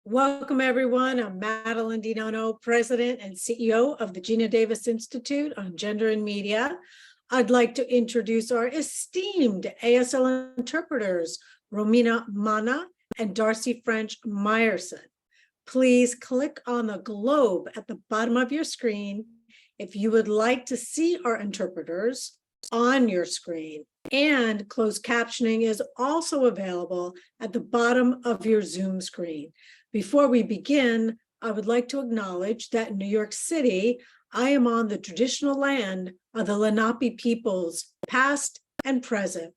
Welcome, everyone. I'm Madeline Di Nonno, President and CEO of the Geena Davis Institute on Gender and Media. I'd like to introduce our esteemed ASL interpreters, Romina Mana and Darcy French Meyerson. Please click on the globe at the bottom of your screen if you would like to see our interpreters on your screen. And closed captioning is also available at the bottom of your Zoom screen. Before we begin, I would like to acknowledge that in New York City, I am on the traditional land of the Lenape peoples, past and present,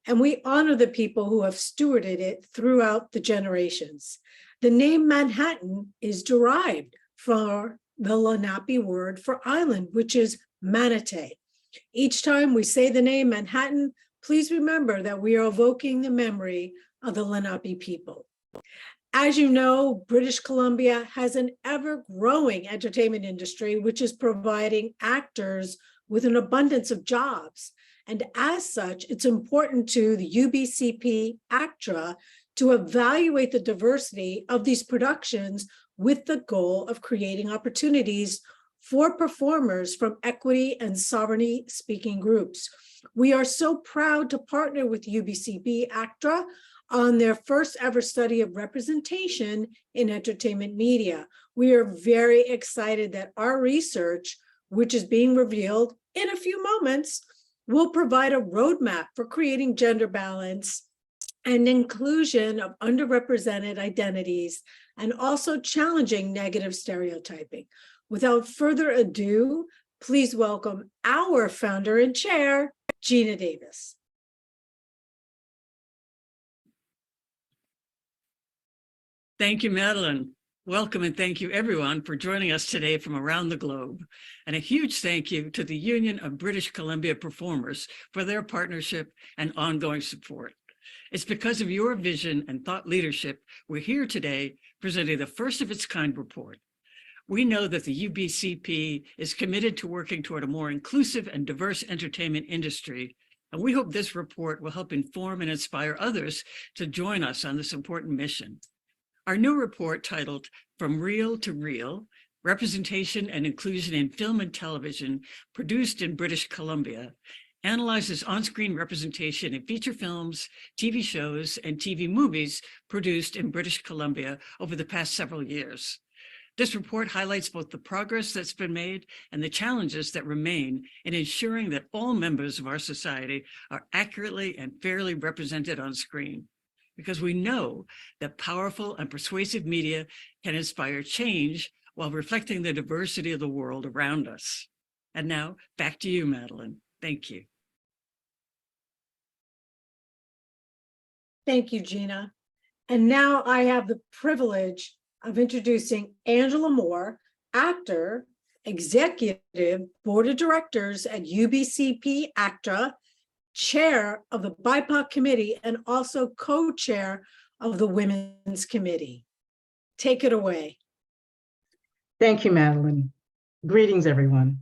and we honor the people who have stewarded it throughout the generations. The name Manhattan is derived from the Lenape word for island, which is Manatee. Each time we say the name Manhattan, please remember that we are evoking the memory of the Lenape people. As you know, British Columbia has an ever-growing entertainment industry, which is providing actors with an abundance of jobs. And as such, it's important to the UBCP ACTRA to evaluate the diversity of these productions with the goal of creating opportunities for performers from equity and sovereignty speaking groups. We are so proud to partner with UBCP ACTRA on their first ever study of representation in entertainment media. We are very excited that our research, which is being revealed in a few moments, will provide a roadmap for creating gender balance and inclusion of underrepresented identities, and also challenging negative stereotyping. Without further ado, please welcome our founder and chair, Geena Davis. Thank you, Madeline. Welcome and thank you everyone for joining us today from around the globe. And a huge thank you to the Union of British Columbia Performers for their partnership and ongoing support. It's because of your vision and thought leadership we're here today presenting the first of its kind report. We know that the UBCP is committed to working toward a more inclusive and diverse entertainment industry, and we hope this report will help inform and inspire others to join us on this important mission. Our new report, titled From Real to Real, Representation and Inclusion in Film and Television, produced in British Columbia, analyzes on-screen representation in feature films, TV shows, and TV movies produced in British Columbia over the past several years. This report highlights both the progress that's been made and the challenges that remain in ensuring that all members of our society are accurately and fairly represented on screen. Because we know that powerful and persuasive media can inspire change while reflecting the diversity of the world around us. And now, back to you, Madeline. Thank you. Thank you, Geena. And now I have the privilege of introducing Angela Moore, actor, executive board of directors at UBCP ACTRA, chair of the BIPOC committee, and also co-chair of the Women's Committee. Take it away. Thank you, Madeline. Greetings, everyone.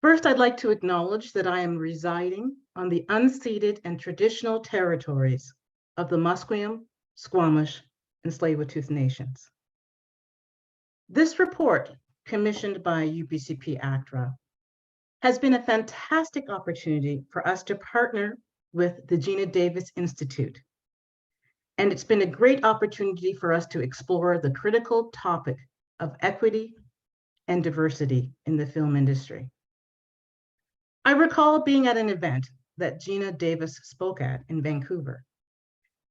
First, I'd like to acknowledge that I am residing on the unceded and traditional territories of the Musqueam, Squamish, and Tsleil-Waututh nations. This report, commissioned by UBCP ACTRA, has been a fantastic opportunity for us to partner with the Geena Davis Institute. And it's been a great opportunity for us to explore the critical topic of equity and diversity in the film industry. I recall being at an event that Geena Davis spoke at in Vancouver,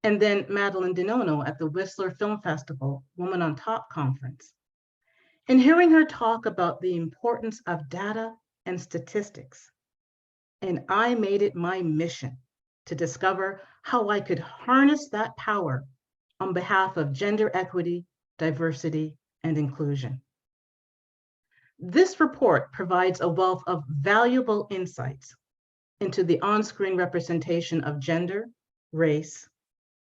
and then Madeline Di Nonno at the Whistler Film Festival Woman on Top conference, and hearing her talk about the importance of data and statistics. And I made it my mission to discover how I could harness that power on behalf of gender equity, diversity, and inclusion. This report provides a wealth of valuable insights into the on-screen representation of gender, race,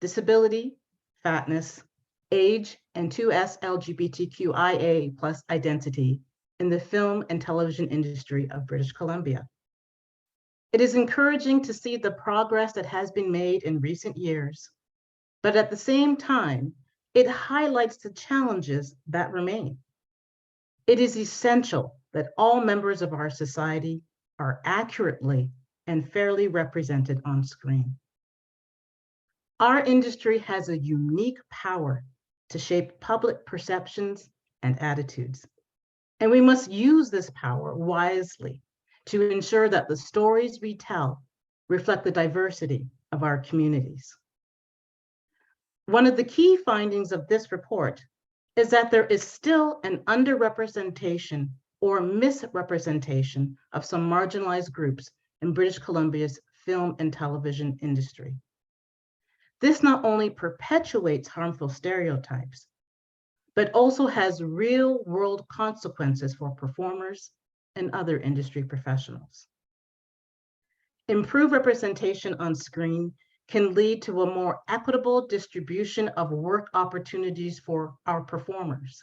disability, fatness, age, and 2S LGBTQIA+ identity in the film and television industry of British Columbia. It is encouraging to see the progress that has been made in recent years, but at the same time, it highlights the challenges that remain. It is essential that all members of our society are accurately and fairly represented on screen. Our industry has a unique power to shape public perceptions and attitudes, and we must use this power wisely to ensure that the stories we tell reflect the diversity of our communities. One of the key findings of this report is that there is still an underrepresentation or misrepresentation of some marginalized groups in British Columbia's film and television industry. This not only perpetuates harmful stereotypes, but also has real-world consequences for performers and other industry professionals. Improved representation on screen can lead to a more equitable distribution of work opportunities for our performers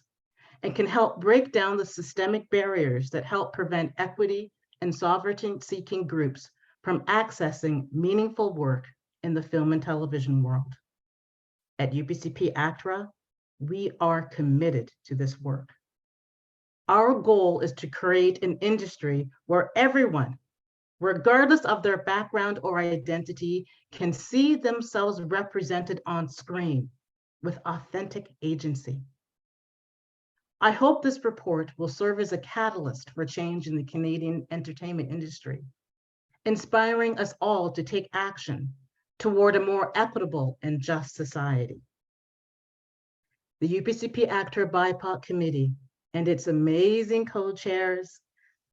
and can help break down the systemic barriers that help prevent equity and sovereignty-seeking groups from accessing meaningful work in the film and television world. At UBCP ACTRA, we are committed to this work. Our goal is to create an industry where everyone, regardless of their background or identity, can see themselves represented on screen with authentic agency. I hope this report will serve as a catalyst for change in the Canadian entertainment industry, inspiring us all to take action toward a more equitable and just society. The UBCP ACTRA BIPOC Committee and its amazing co-chairs,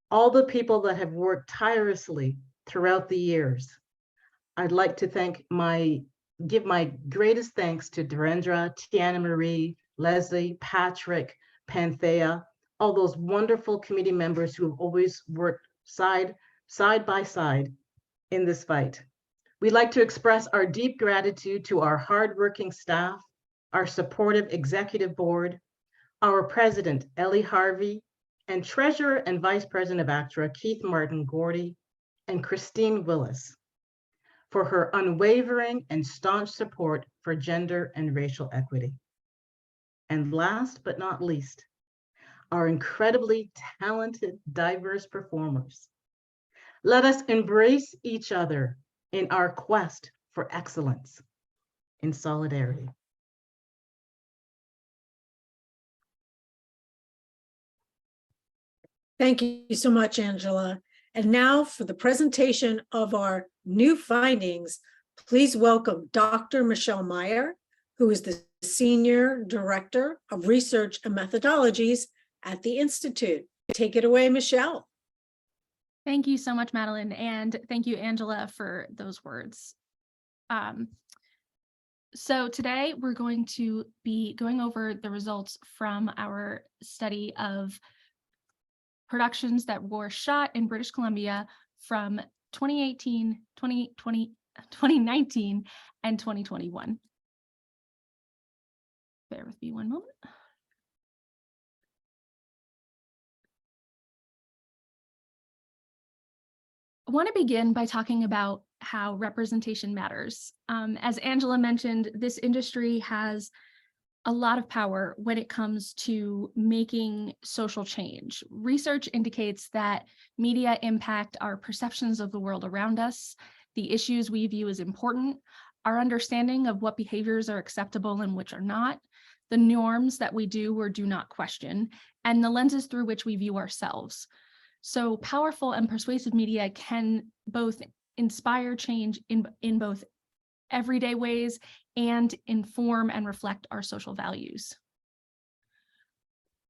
all the people that have worked tirelessly throughout the years. I'd like to give my greatest thanks to Durendra, Tiana Marie, Leslie, Patrick, Panthea, all those wonderful committee members who have always worked side by side in this fight. We'd like to express our deep gratitude to our hardworking staff, our supportive executive board, our president, Ellie Harvey, and Treasurer and Vice President of ACTRA, Keith Martin Gordy, and Christine Willis, for her unwavering and staunch support for gender and racial equity. And last but not least, our incredibly talented, diverse performers. Let us embrace each other in our quest for excellence in solidarity. Thank you so much, Angela. And now for the presentation of our new findings, please welcome Dr. Michelle Meyer, who is the Senior Director of Research and Methodologies at the Institute. Take it away, Michelle. Thank you so much, Madeline, and thank you, Angela, for those words. So today we're going to be going over the results from our study of productions that were shot in British Columbia from 2018, 2020, 2019, and 2021. Bear with me one moment. I want to begin by talking about how representation matters. As Angela mentioned, this industry has a lot of power when it comes to making social change. Research indicates that media impact our perceptions of the world around us, the issues we view as important, our understanding of what behaviors are acceptable and which are not, the norms that we do or do not question, and the lenses through which we view ourselves. So powerful and persuasive media can both inspire change in both everyday ways and inform and reflect our social values.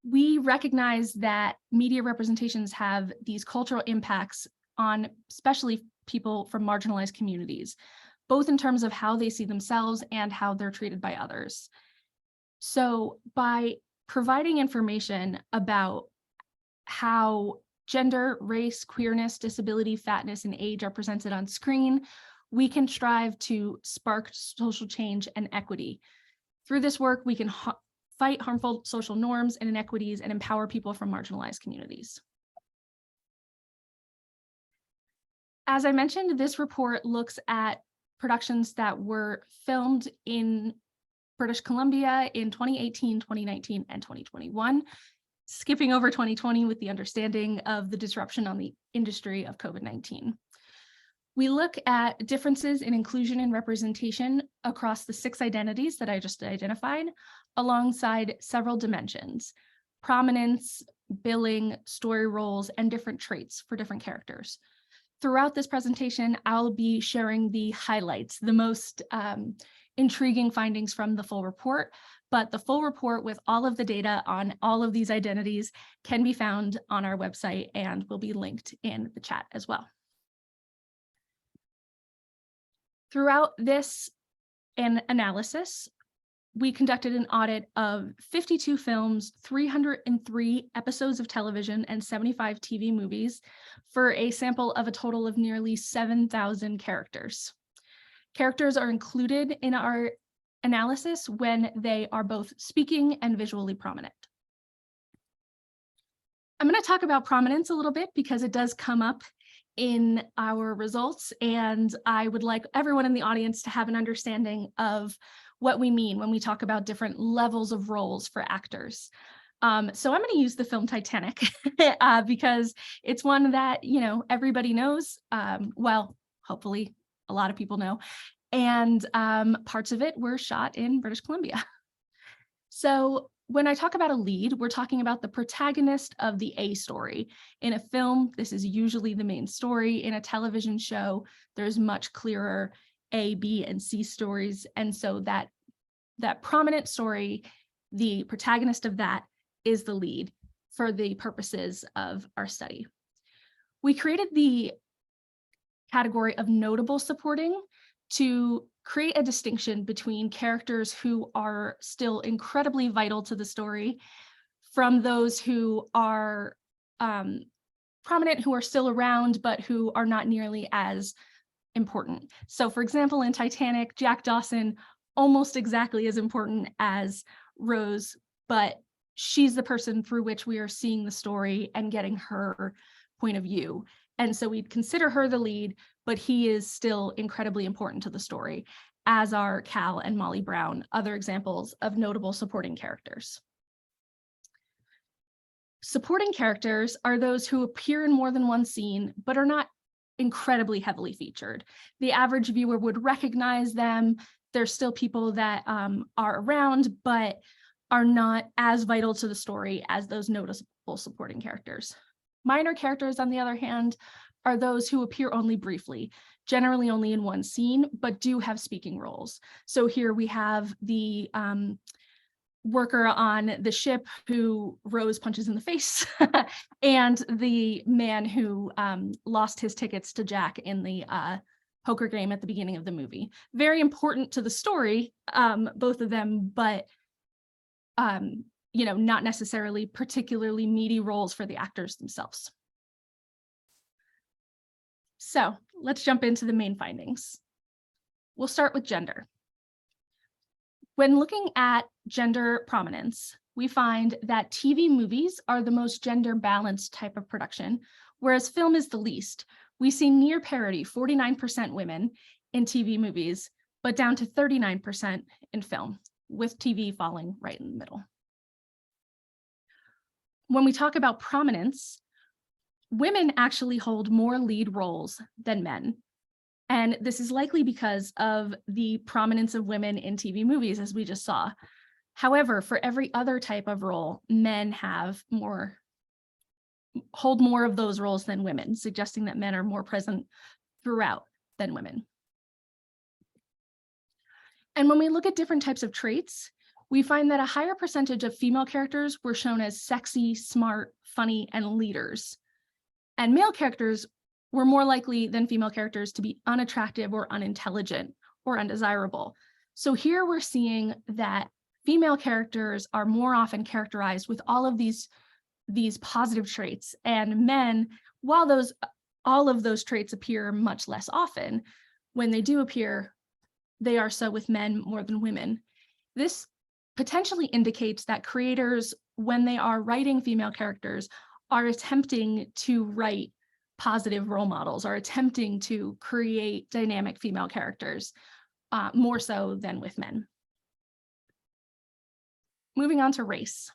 We recognize that media representations have these cultural impacts on especially people from marginalized communities, both in terms of how they see themselves and how they're treated by others. So by providing information about how gender, race, queerness, disability, fatness, and age are presented on screen, we can strive to spark social change and equity. Through this work, we can fight harmful social norms and inequities and empower people from marginalized communities. As I mentioned, this report looks at productions that were filmed in British Columbia in 2018, 2019, and 2021, skipping over 2020 with the understanding of the disruption on the industry of COVID-19. We look at differences in inclusion and representation across the 6 identities that I just identified, alongside several dimensions: prominence, billing, story roles, and different traits for different characters. Throughout this presentation, I'll be sharing the highlights, the most intriguing findings from the full report, but the full report with all of the data on all of these identities can be found on our website and will be linked in the chat as well. Throughout this analysis, we conducted an audit of 52 films, 303 episodes of television, and 75 TV movies for a sample of a total of nearly 7,000 characters. Characters are included in our analysis when they are both speaking and visually prominent. I'm going to talk about prominence a little bit because it does come up in our results, and I would like everyone in the audience to have an understanding of what we mean when we talk about different levels of roles for actors. So I'm going to use the film Titanic because it's one that, you know, everybody knows. Well, hopefully a lot of people know, and parts of it were shot in British Columbia. So when I talk about a lead, we're talking about the protagonist of the A story. In a film, this is usually the main story. In a television show, there's much clearer A, B, and C stories. And so that prominent story, the protagonist of that is the lead for the purposes of our study. We created the category of notable supporting to create a distinction between characters who are still incredibly vital to the story from those who are prominent, who are still around, but who are not nearly as important. So for example, in Titanic, Jack Dawson, almost exactly as important as Rose, but she's the person through which we are seeing the story and getting her point of view. And so we'd consider her the lead, but he is still incredibly important to the story, as are Cal and Molly Brown, other examples of notable supporting characters. Supporting characters are those who appear in more than one scene, but are not incredibly heavily featured. The average viewer would recognize them. There's still people that are around, but are not as vital to the story as those noticeable supporting characters. Minor characters, on the other hand, are those who appear only briefly, generally only in one scene, but do have speaking roles. So here we have the worker on the ship who Rose punches in the face, and the man who lost his tickets to Jack in the poker game at the beginning of the movie. Very important to the story, both of them, but you know, not necessarily particularly meaty roles for the actors themselves. So let's jump into the main findings. We'll start with gender. When looking at gender prominence, we find that TV movies are the most gender balanced type of production, whereas film is the least. We see near parity, 49% women in TV movies, but down to 39% in film, with TV falling right in the middle. When we talk about prominence, women actually hold more lead roles than men. And this is likely because of the prominence of women in TV movies, as we just saw. However, for every other type of role, men hold more of those roles than women, suggesting that men are more present throughout than women. And when we look at different types of traits, we find that a higher percentage of female characters were shown as sexy, smart, funny, and leaders. And male characters were more likely than female characters to be unattractive or unintelligent or undesirable. So here we're seeing that female characters are more often characterized with all of these positive traits, and men, while all of those traits appear much less often, when they do appear, they are so with men more than women. This potentially indicates that creators, when they are writing female characters, are attempting to write positive role models, are attempting to create dynamic female characters, more so than with men. moving on to race.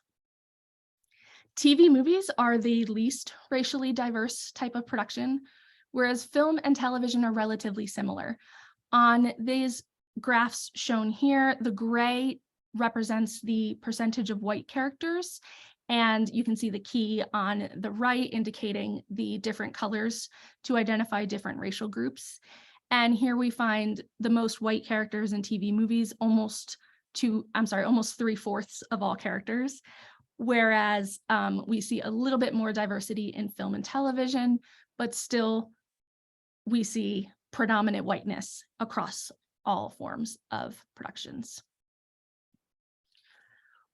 TV movies are the least racially diverse type of production, whereas film and television are relatively similar. On these graphs shown here, the gray represents the percentage of white characters, and you can see the key on the right indicating the different colors to identify different racial groups. And here we find the most white characters in TV movies, almost 3/4 of all characters, whereas we see a little bit more diversity in film and television, but still we see predominant whiteness across all forms of productions.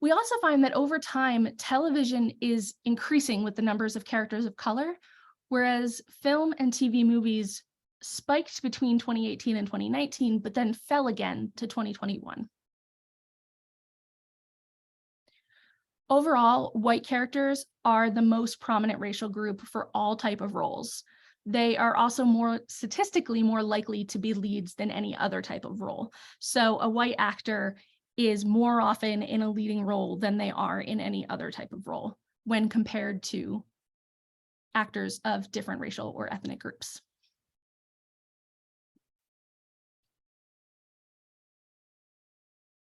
We also find that over time, television is increasing with the numbers of characters of color, whereas film and TV movies spiked between 2018 and 2019, but then fell again to 2021. Overall, white characters are the most prominent racial group for all type of roles. They are also statistically more likely to be leads than any other type of role. So a white actor is more often in a leading role than they are in any other type of role when compared to actors of different racial or ethnic groups.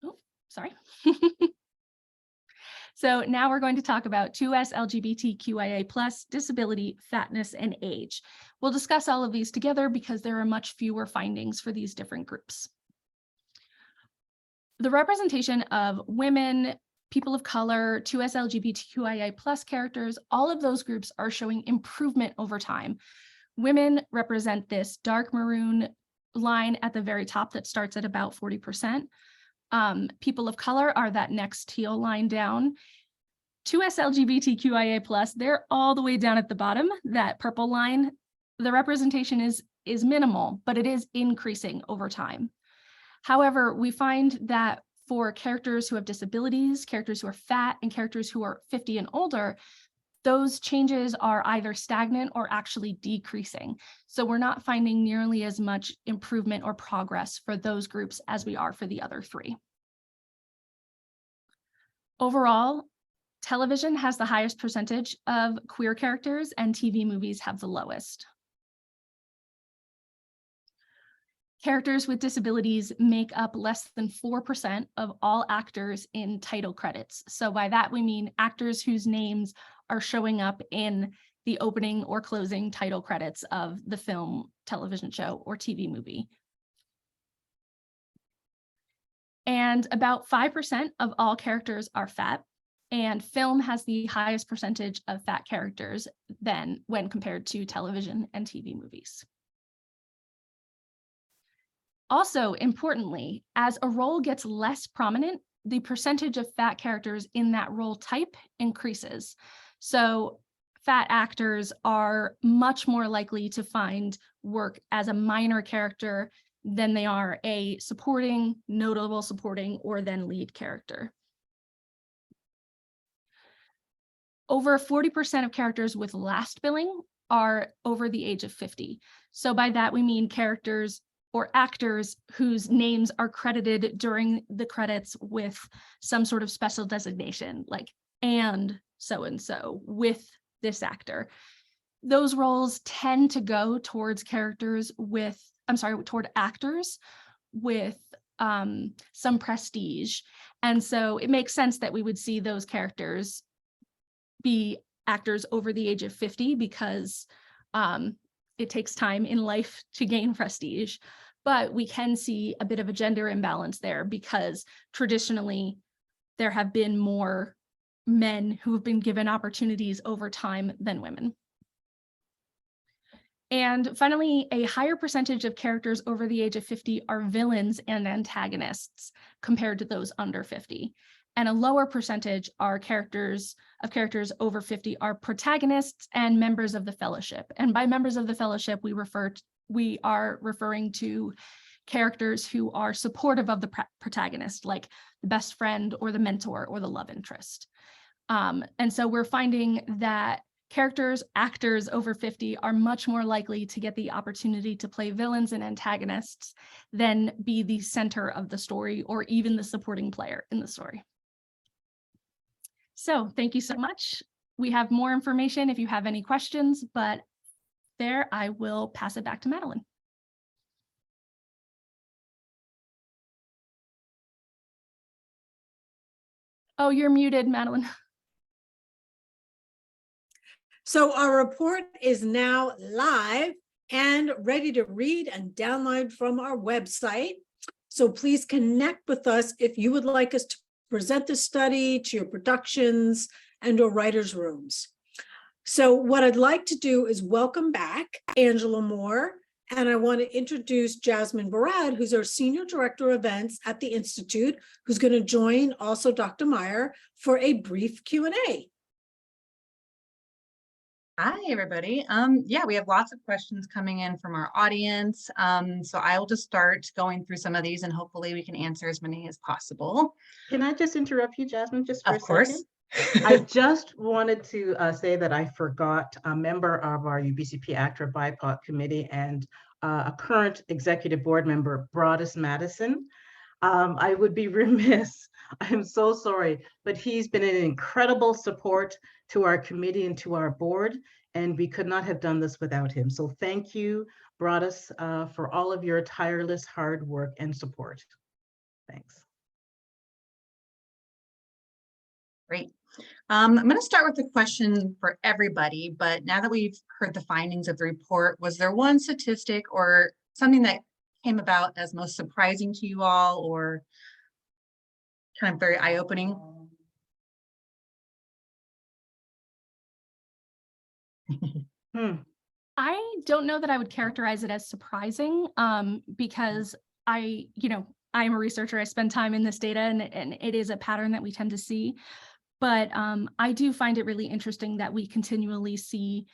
Oh, sorry. So now we're going to talk about 2S LGBTQIA+, disability, fatness, and age. We'll discuss all of these together because there are much fewer findings for these different groups. The representation of women, people of color, 2S LGBTQIA+ characters, all of those groups are showing improvement over time. Women represent this dark maroon line at the very top that starts at about 40%. People of color are that next teal line down. 2S LGBTQIA+, they're all the way down at the bottom, that purple line. The representation is minimal, but it is increasing over time. However, we find that for characters who have disabilities, characters who are fat, and characters who are 50 and older, those changes are either stagnant or actually decreasing. So we're not finding nearly as much improvement or progress for those groups as we are for the other three. Overall, television has the highest percentage of queer characters and TV movies have the lowest. Characters with disabilities make up less than 4% of all actors in title credits. So by that, we mean actors whose names are showing up in the opening or closing title credits of the film, television show, or TV movie. And about 5% of all characters are fat, and film has the highest percentage of fat characters than when compared to television and TV movies. Also, importantly, as a role gets less prominent, the percentage of fat characters in that role type increases. So fat actors are much more likely to find work as a minor character than they are a supporting, notable supporting, or then lead character. Over 40% of characters with last billing are over the age of 50. So by that, we mean characters or actors whose names are credited during the credits with some sort of special designation, like and so with this actor. Those roles tend to go towards actors with some prestige. And so it makes sense that we would see those characters be actors over the age of 50 because it takes time in life to gain prestige. But we can see a bit of a gender imbalance there because traditionally there have been more men who have been given opportunities over time than women. And finally, a higher percentage of characters over the age of 50 are villains and antagonists compared to those under 50. And a lower percentage are characters over 50 are protagonists and members of the fellowship. And by members of the fellowship, we are referring to characters who are supportive of the protagonist, like the best friend or the mentor or the love interest. And so we're finding that actors over 50 are much more likely to get the opportunity to play villains and antagonists than be the center of the story or even the supporting player in the story. So thank you so much. We have more information if you have any questions, but there I will pass it back to Madeline. Oh, you're muted, Madeline. So our report is now live and ready to read and download from our website. So please connect with us if you would like us to present this study to your productions and or writers' rooms. So what I'd like to do is welcome back Angela Moore, and I want to introduce Jasmine Barad, who's our Senior Director of Events at the Institute, who's going to join also Dr. Meyer for a brief Q&A. Hi, everybody. Yeah, we have lots of questions coming in from our audience. So I will just start going through some of these and hopefully we can answer as many as possible. Can I just interrupt you, Jasmine, just for Of a course. second? I just wanted to say that I forgot a member of our UBCP ACTRA BIPOC committee and a current executive board member, Broadus Madison. I would be remiss, I'm so sorry, but he's been an incredible support to our committee and to our board, and we could not have done this without him. So thank you, Broadus, for all of your tireless hard work and support. Thanks. Great. I'm going to start with a question for everybody, but now that we've heard the findings of the report, was there one statistic or something that came about as most surprising to you all or kind of very eye-opening? I don't know that I would characterize it as surprising because I'm a researcher. I spend time in this data and it is a pattern that we tend to see. But I do find it really interesting that we continually see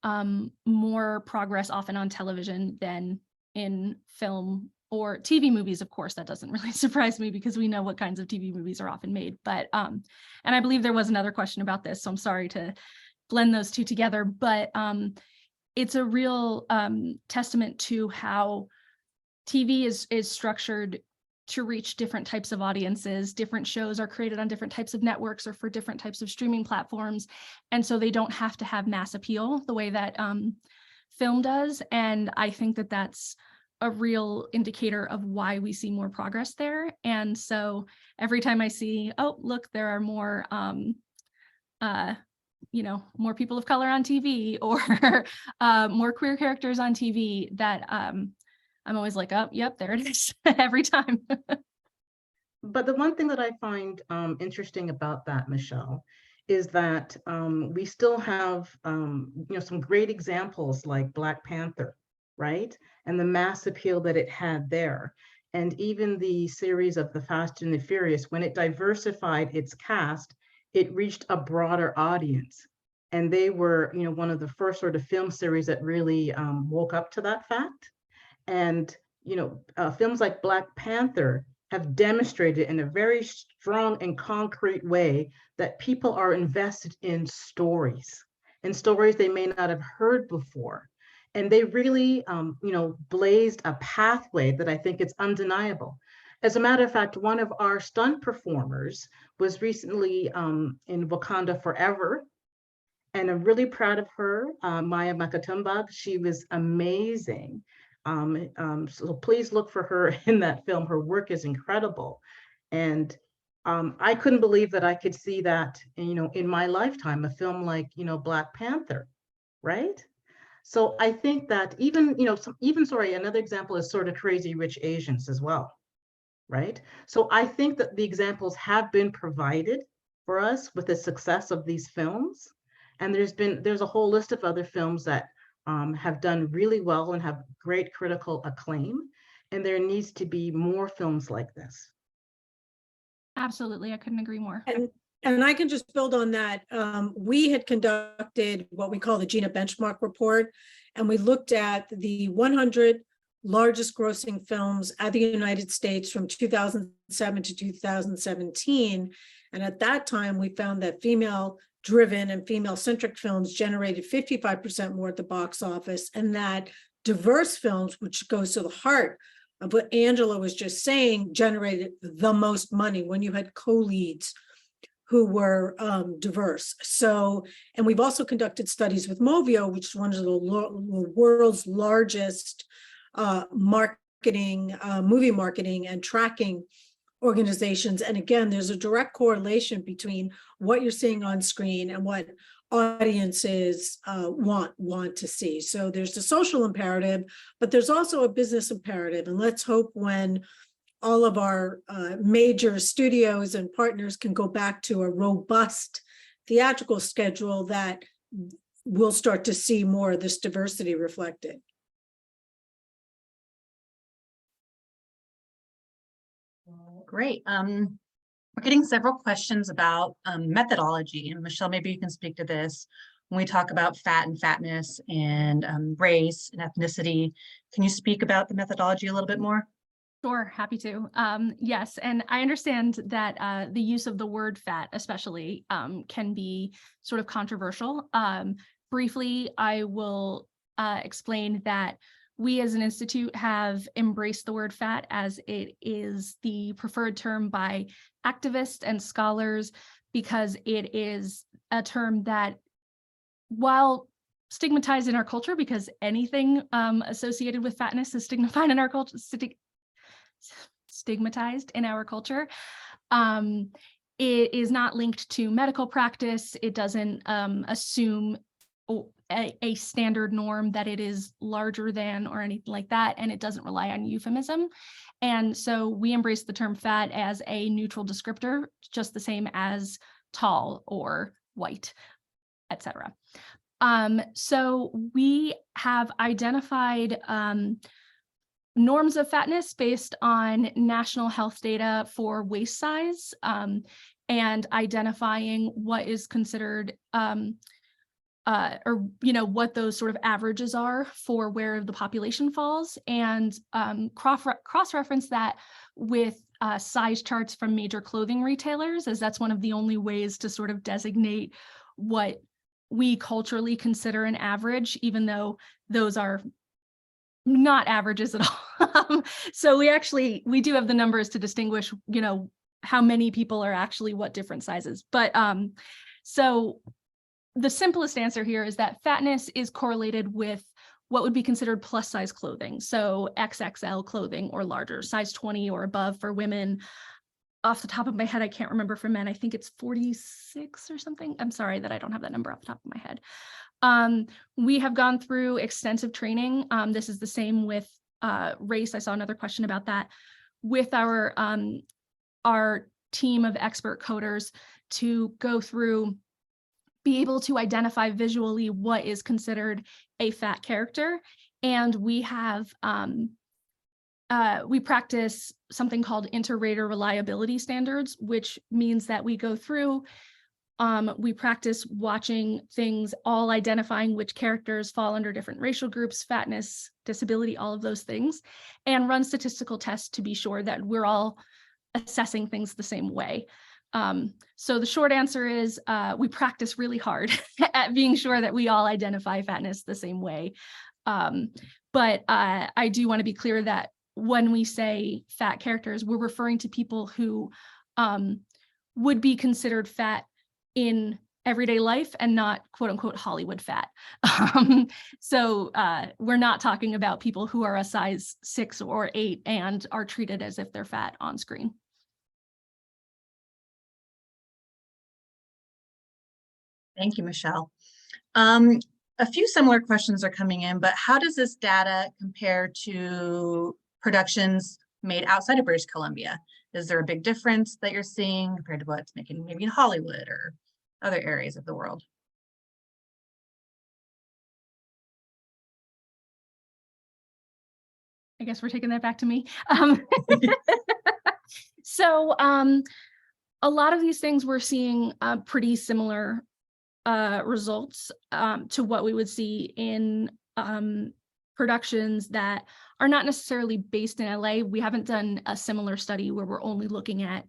more progress often on television than in film or TV movies. Of course, that doesn't really surprise me because we know what kinds of TV movies are often made. But and I believe there was another question about this, so I'm sorry to blend those two together. But it's a real testament to how TV is structured to reach different types of audiences. Different shows are created on different types of networks or for different types of streaming platforms. And so they don't have to have mass appeal the way that film does. And I think that that's a real indicator of why we see more progress there. And so every time I see, oh, look, there are more, more people of color on TV or more queer characters on TV, that I'm always like, oh, yep, there it is every time. But the one thing that I find interesting about that, Michelle, is that we still have some great examples like Black Panther, right? And the mass appeal that it had there. And even the series of The Fast and the Furious, when it diversified its cast, it reached a broader audience. And they were, one of the first sort of film series that really woke up to that fact. And, films like Black Panther have demonstrated in a very strong and concrete way that people are invested in stories and stories they may not have heard before. And they really, blazed a pathway that I think is undeniable. As a matter of fact, one of our stunt performers was recently in Wakanda Forever. And I'm really proud of her, Maya Makatumbag. She was amazing. So please look for her in that film. Her work is incredible. And I couldn't believe that I could see that, in my lifetime, a film like, Black Panther, right? So I think that even, another example is sort of Crazy Rich Asians as well, right? So I think that the examples have been provided for us with the success of these films. And there's a whole list of other films that have done really well and have great critical acclaim. And there needs to be more films like this. Absolutely. I couldn't agree more. And I can just build on that. We had conducted what we call the Geena Benchmark Report, and we looked at the 100 largest grossing films at the United States from 2007 to 2017. And at that time, we found that female-driven and female-centric films generated 55% more at the box office, and that diverse films, which goes to the heart of what Angela was just saying, generated the most money when you had co-leads who were diverse. So, and we've also conducted studies with Movio, which is one of the world's largest movie marketing and tracking organizations. And again, there's a direct correlation between what you're seeing on screen and what audiences want to see. So there's a social imperative, but there's also a business imperative. And let's hope when all of our major studios and partners can go back to a robust theatrical schedule, that we'll start to see more of this diversity reflected. Great. We're getting several questions about methodology, and Michelle, maybe you can speak to this. When we talk about fat and fatness and race and ethnicity, can you speak about the methodology a little bit more? Sure, happy to. Yes, and I understand that the use of the word fat especially can be sort of controversial. Briefly, I will explain that we as an institute have embraced the word fat as it is the preferred term by activists and scholars, because it is a term that, while stigmatized in our culture, because anything associated with fatness is stigmatized in our culture, it is not linked to medical practice. It doesn't assume a standard norm that it is larger than or anything like that, and it doesn't rely on euphemism. And so we embrace the term fat as a neutral descriptor, just the same as tall or white, etc. So we have identified norms of fatness based on national health data for waist size, and identifying what is considered or what those sort of averages are for where the population falls, and cross-reference that with size charts from major clothing retailers, as that's one of the only ways to sort of designate what we culturally consider an average, even though those are not averages at all. So we do have the numbers to distinguish, how many people are actually what different sizes. But so the simplest answer here is that fatness is correlated with what would be considered plus size clothing. So XXL clothing or larger, size 20 or above for women. Off the top of my head, I can't remember for men. I think it's 46 or something. I'm sorry that I don't have that number off the top of my head. We have gone through extensive training. This is the same with race. I saw another question about that, with our team of expert coders to go through, be able to identify visually what is considered a fat character. And we have, we practice something called inter-rater reliability standards, which means that we go through, we practice watching things, all identifying which characters fall under different racial groups, fatness, disability, all of those things, and run statistical tests to be sure that we're all assessing things the same way. So the short answer is we practice really hard at being sure that we all identify fatness the same way. But I do want to be clear that when we say fat characters, we're referring to people who would be considered fat in everyday life and not quote unquote Hollywood fat. So we're not talking about people who are a size 6 or 8 and are treated as if they're fat on screen. Thank you, Michelle. A few similar questions are coming in, but how does this data compare to productions made outside of British Columbia? Is there a big difference that you're seeing compared to what's making maybe in Hollywood or other areas of the world? I guess we're taking that back to me. So a lot of these things we're seeing pretty similar results to what we would see in productions that are not necessarily based in LA. We haven't done a similar study where we're only looking at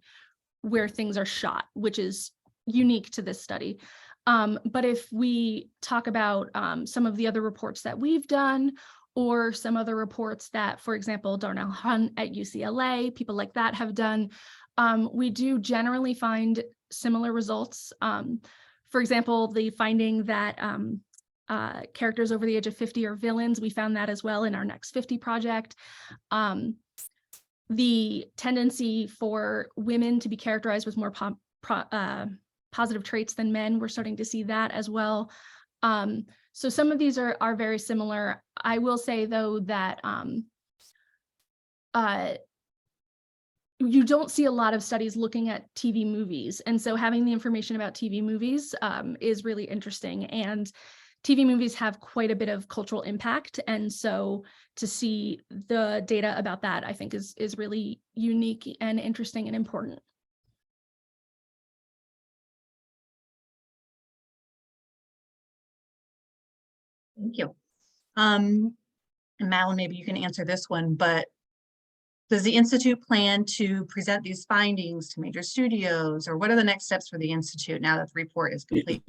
where things are shot, which is unique to this study. But if we talk about some of the other reports that we've done, or some other reports that, for example, Darnell Hunt at UCLA, people like that have done, we do generally find similar results. For example, the finding that characters over the age of 50 are villains, we found that as well in our Next 50 project. The tendency for women to be characterized with more positive traits than men, we're starting to see that as well. So some of these are very similar. I will say, though, that you don't see a lot of studies looking at TV movies. And so having the information about TV movies is really interesting. And TV movies have quite a bit of cultural impact. And so to see the data about that, I think is really unique and interesting and important. Thank you. And Madeline, maybe you can answer this one, but does the Institute plan to present these findings to major studios, or what are the next steps for the Institute now that the report is complete?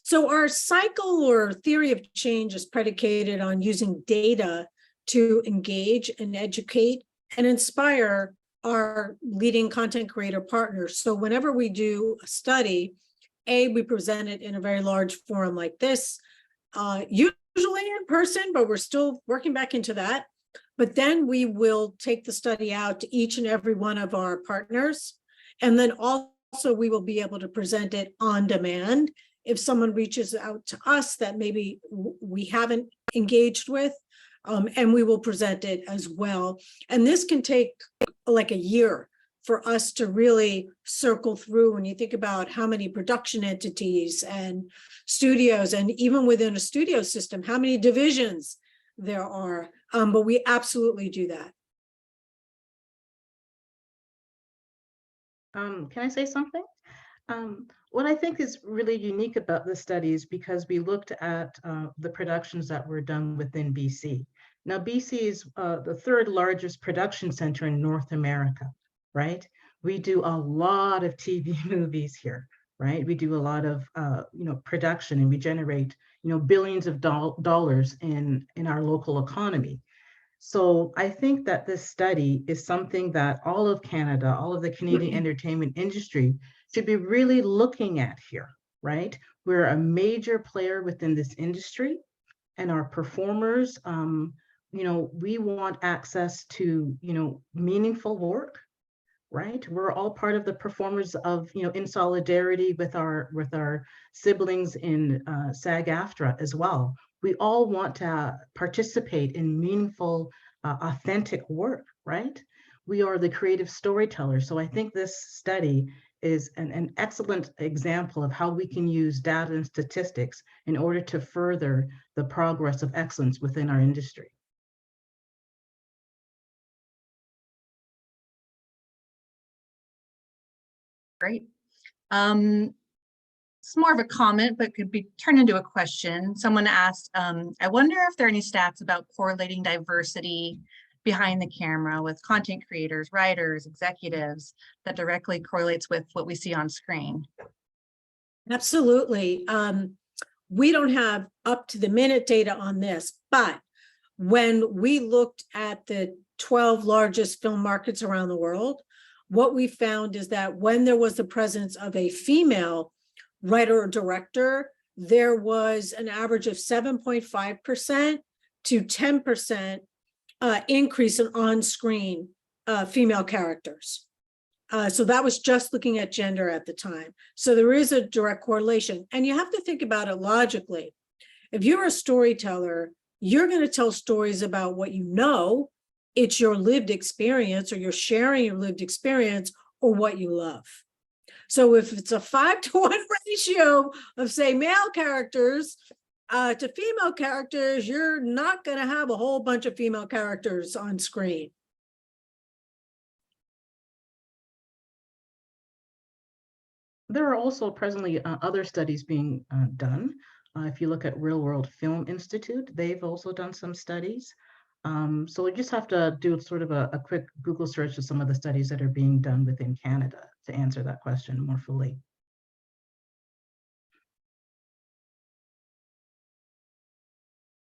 So our cycle or theory of change is predicated on using data to engage and educate and inspire our leading content creator partners. So whenever we do a study, we present it in a very large forum like this, usually in person, but we're still working back into that. But then we will take the study out to each and every one of our partners. And then also we will be able to present it on demand. If someone reaches out to us that maybe we haven't engaged with, and we will present it as well. And this can take like a year for us to really circle through when you think about how many production entities and studios, and even within a studio system, how many divisions there are. But we absolutely do that. Can I say something? What I think is really unique about this study is because we looked at the productions that were done within BC. Now, BC is the third largest production center in North America, right? We do a lot of TV movies here, right? We do a lot of production, and we generate billions of dollars in our local economy. So I think that this study is something that all of Canada, all of the Canadian entertainment industry should be really looking at here, right? We're a major player within this industry, and our performers, we want access to, meaningful work, right? We're all part of the performers of, in solidarity with our siblings in SAG-AFTRA as well. We all want to participate in meaningful, authentic work, right? We are the creative storytellers. So I think this study is an excellent example of how we can use data and statistics in order to further the progress of excellence within our industry. Great. It's more of a comment, but could be turned into a question. Someone asked, I wonder if there are any stats about correlating diversity behind the camera with content creators, writers, executives that directly correlates with what we see on screen. Absolutely. We don't have up to the minute data on this, but when we looked at the 12 largest film markets around the world, what we found is that when there was the presence of a female writer or director, there was an average of 7.5% to 10% increase in on-screen female characters. So that was just looking at gender at the time. So there is a direct correlation. And you have to think about it logically. If you're a storyteller, you're going to tell stories about what you know. It's your lived experience, or you're sharing your lived experience, or what you love. So if it's a 5-to-1 ratio of, say, male characters to female characters, you're not going to have a whole bunch of female characters on screen. There are also presently other studies being done. If you look at Real World Film Institute, they've also done some studies. So we just have to do sort of a quick Google search of some of the studies that are being done within Canada to answer that question more fully.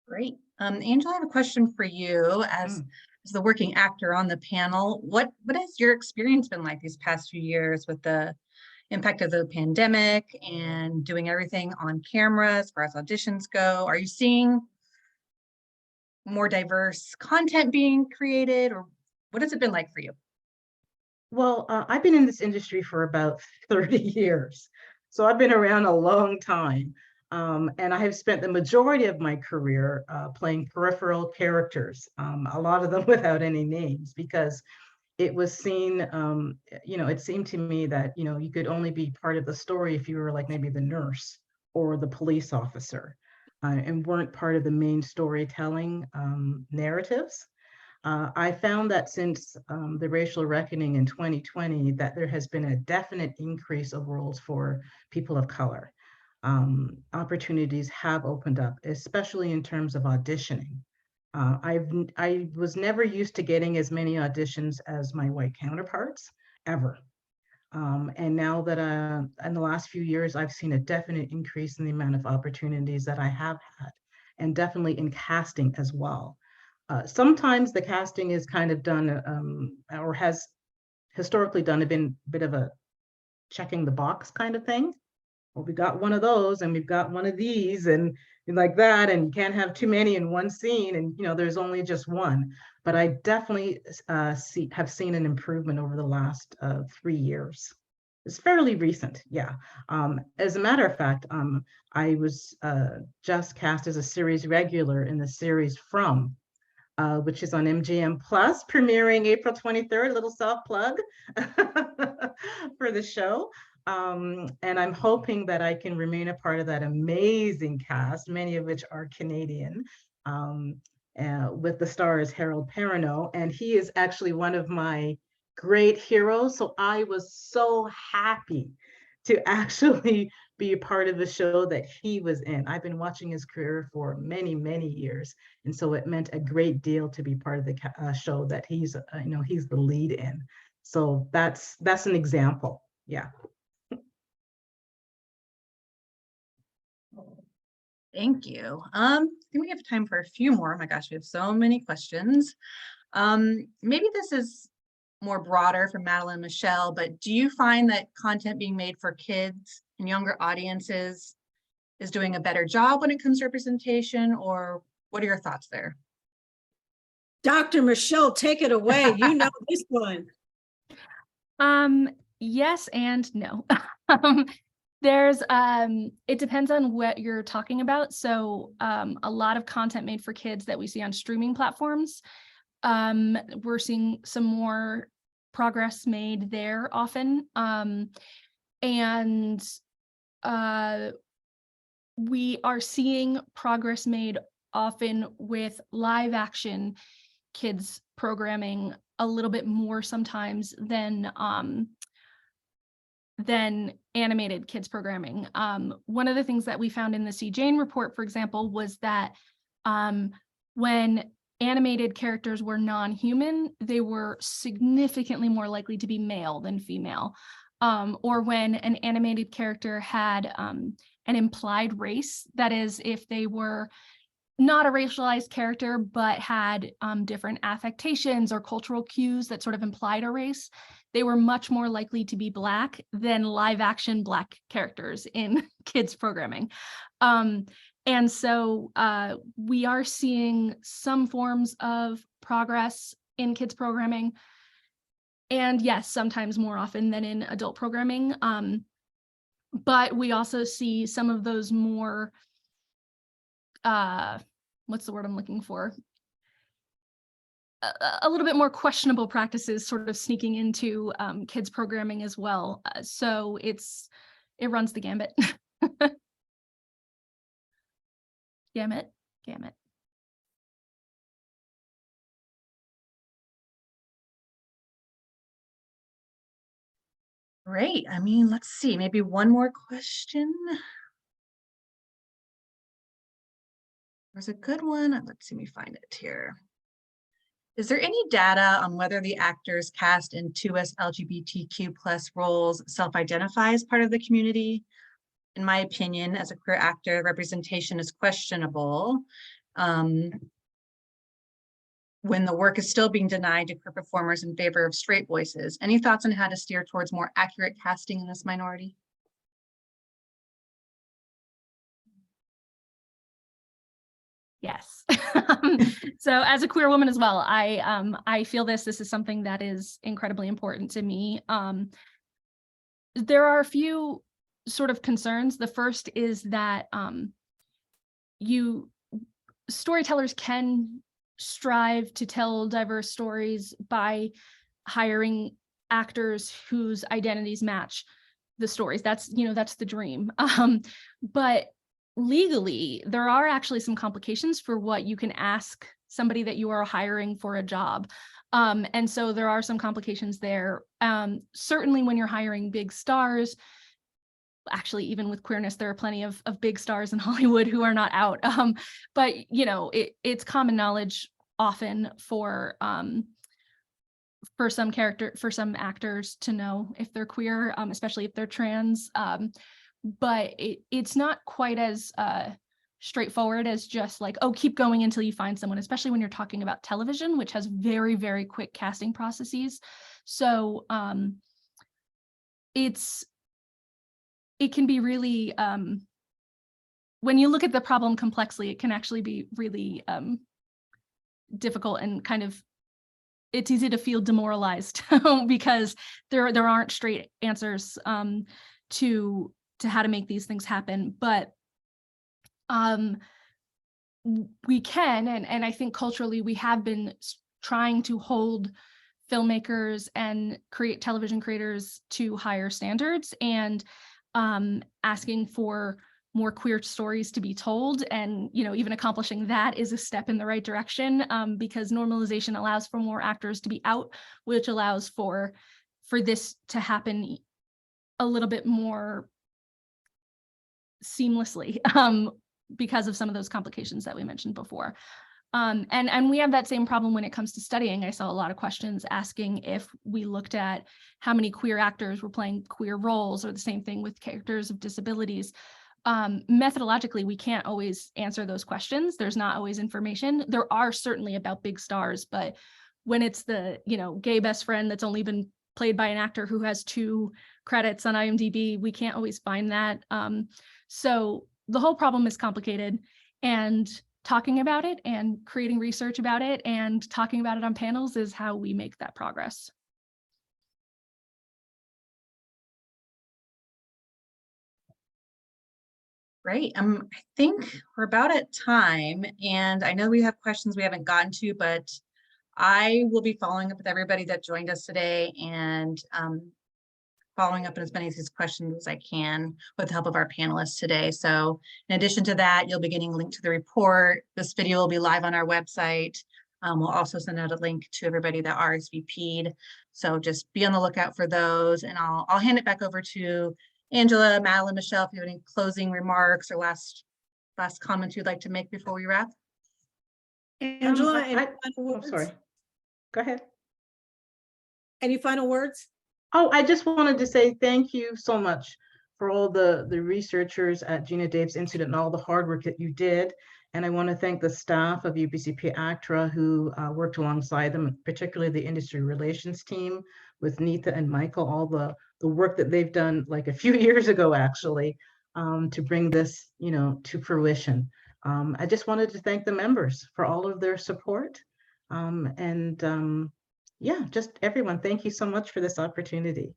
Great. Angela, I have a question for you. As as the working actor on the panel, what has your experience been like these past few years with the impact of the pandemic and doing everything on camera as far as auditions go? Are you seeing more diverse content being created, or what has it been like for you? Well, I've been in this industry for about 30 years. So I've been around a long time. And I have spent the majority of my career playing peripheral characters, a lot of them without any names, because it was seen, it seemed to me that, you could only be part of the story if you were like maybe the nurse or the police officer, and weren't part of the main storytelling narratives. I found that since the racial reckoning in 2020, that there has been a definite increase of roles for people of color. Opportunities have opened up, especially in terms of auditioning. I was never used to getting as many auditions as my white counterparts, ever. And now that in the last few years, I've seen a definite increase in the amount of opportunities that I have had, and definitely in casting as well. Sometimes the casting is kind of done, or has historically done a bit of a checking the box kind of thing. Well, we got one of those and we've got one of these and like that, and you can't have too many in one scene, and there's only just one. But I definitely have seen an improvement over the last 3 years. It's fairly recent, yeah. As a matter of fact, I was just cast as a series regular in the series From, which is on MGM Plus, premiering April 23rd, little soft plug for the show. And I'm hoping that I can remain a part of that amazing cast, many of which are Canadian, with the stars Harold Perrineau, and he is actually one of my great heroes. So I was so happy to actually be a part of the show that he was in. I've been watching his career for many, many years. And so it meant a great deal to be part of the show that he's the lead in. So that's an example. Yeah. Thank you. I think we have time for a few more. Oh my gosh, we have so many questions. Maybe this is more broader for Madeline and Michelle, but do you find that content being made for kids and younger audiences is doing a better job when it comes to representation, or what are your thoughts there? Dr. Michelle, take it away. You know this one. Yes and no. It depends on what you're talking about. So a lot of content made for kids that we see on streaming platforms, we're seeing some more progress made there often. And we are seeing progress made often with live action kids programming a little bit more sometimes than animated kids programming. One of the things that we found in the C. Jane report, for example, was that when animated characters were non-human, they were significantly more likely to be male than female. Or when an animated character had an implied race, that is, if they were not a racialized character, but had different affectations or cultural cues that sort of implied a race, they were much more likely to be Black than live action Black characters in kids programming. And so we are seeing some forms of progress in kids programming. And yes, sometimes more often than in adult programming. But we also see some of those more, what's the word I'm looking for? A little bit more questionable practices sort of sneaking into kids programming as well. So it runs the gambit. Gamut. Great. I mean, let's see, maybe one more question. There's a good one. Let's see me find it here. Is there any data on whether the actors cast in 2S LGBTQ+ roles self-identify as part of the community? In my opinion, as a queer actor, representation is questionable. when the work is still being denied to queer performers in favor of straight voices. Any thoughts on how to steer towards more accurate casting in this minority? Yes. So as a queer woman as well, I feel this is something that is incredibly important to me. There are a few sort of concerns. The first is that storytellers can strive to tell diverse stories by hiring actors whose identities match the stories. That's the dream. But legally, there are actually some complications for what you can ask somebody that you are hiring for a job. And so there are some complications there. Certainly when you're hiring big stars, actually, even with queerness, there are plenty of big stars in Hollywood who are not out. But it's common knowledge often for some actors to know if they're queer, especially if they're trans. But it's not quite as straightforward as just like, oh, keep going until you find someone, especially when you're talking about television, which has very, very quick casting processes. So it can be really, when you look at the problem complexly, it can actually be really difficult and kind of, it's easy to feel demoralized because there aren't straight answers to how to make these things happen. But we can, and I think culturally we have been trying to hold filmmakers and television creators to higher standards, and asking for more queer stories to be told. And even accomplishing that is a step in the right direction, because normalization allows for more actors to be out, which allows for this to happen a little bit more seamlessly, because of some of those complications that we mentioned before. And we have that same problem when it comes to studying. I saw a lot of questions asking if we looked at how many queer actors were playing queer roles, or the same thing with characters of disabilities. Methodologically, we can't always answer those questions. There's not always information. There are certainly about big stars, but when it's the gay best friend that's only been played by an actor who has 2 credits on IMDb, we can't always find that. So the whole problem is complicated, and talking about it and creating research about it and talking about it on panels is how we make that progress. Great. I think we're about at time, and I know we have questions we haven't gotten to, but I will be following up with everybody that joined us today and following up on as many of these questions as I can with the help of our panelists today. So in addition to that, you'll be getting a link to the report. This video will be live on our website. We'll also send out a link to everybody that RSVP'd. So just be on the lookout for those, and I'll hand it back over to Angela, Madeline, Michelle, if you have any closing remarks or last comments you'd like to make before we wrap. Angela, any final I'm words? sorry. Go ahead. Any final words? Oh, I just wanted to say thank you so much for all the researchers at Geena Davis Institute and all the hard work that you did. And I want to thank the staff of UBCP ACTRA who worked alongside them, particularly the industry relations team with Neetha and Michael, all the work that they've done like a few years ago, actually, to bring this, to fruition. I just wanted to thank the members for all of their support. Yeah, just everyone, thank you so much for this opportunity.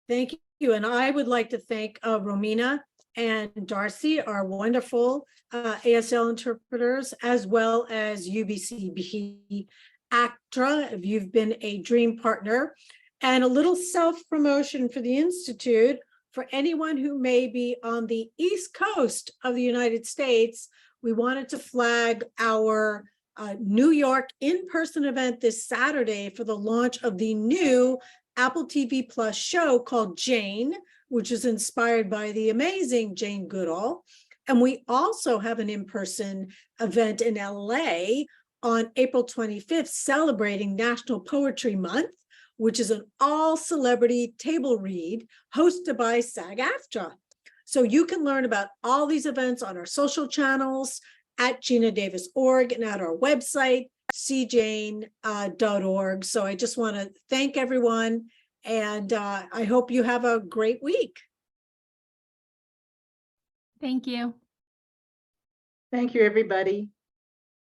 Thank you. And I would like to thank Romina and Darcy, our wonderful ASL interpreters, as well as UBCP ACTRA. You've been a dream partner. And a little self-promotion for the Institute. For anyone who may be on the East Coast of the United States, we wanted to flag our New York in-person event this Saturday for the launch of the new Apple TV Plus show called Jane, which is inspired by the amazing Jane Goodall. And we also have an in-person event in LA on April 25th, celebrating National Poetry Month, which is an all-celebrity table read hosted by SAG-AFTRA. So you can learn about all these events on our social channels, at GeenaDavis.org, and at our website, cjane.org. So I just want to thank everyone, and I hope you have a great week. Thank you. Thank you, everybody.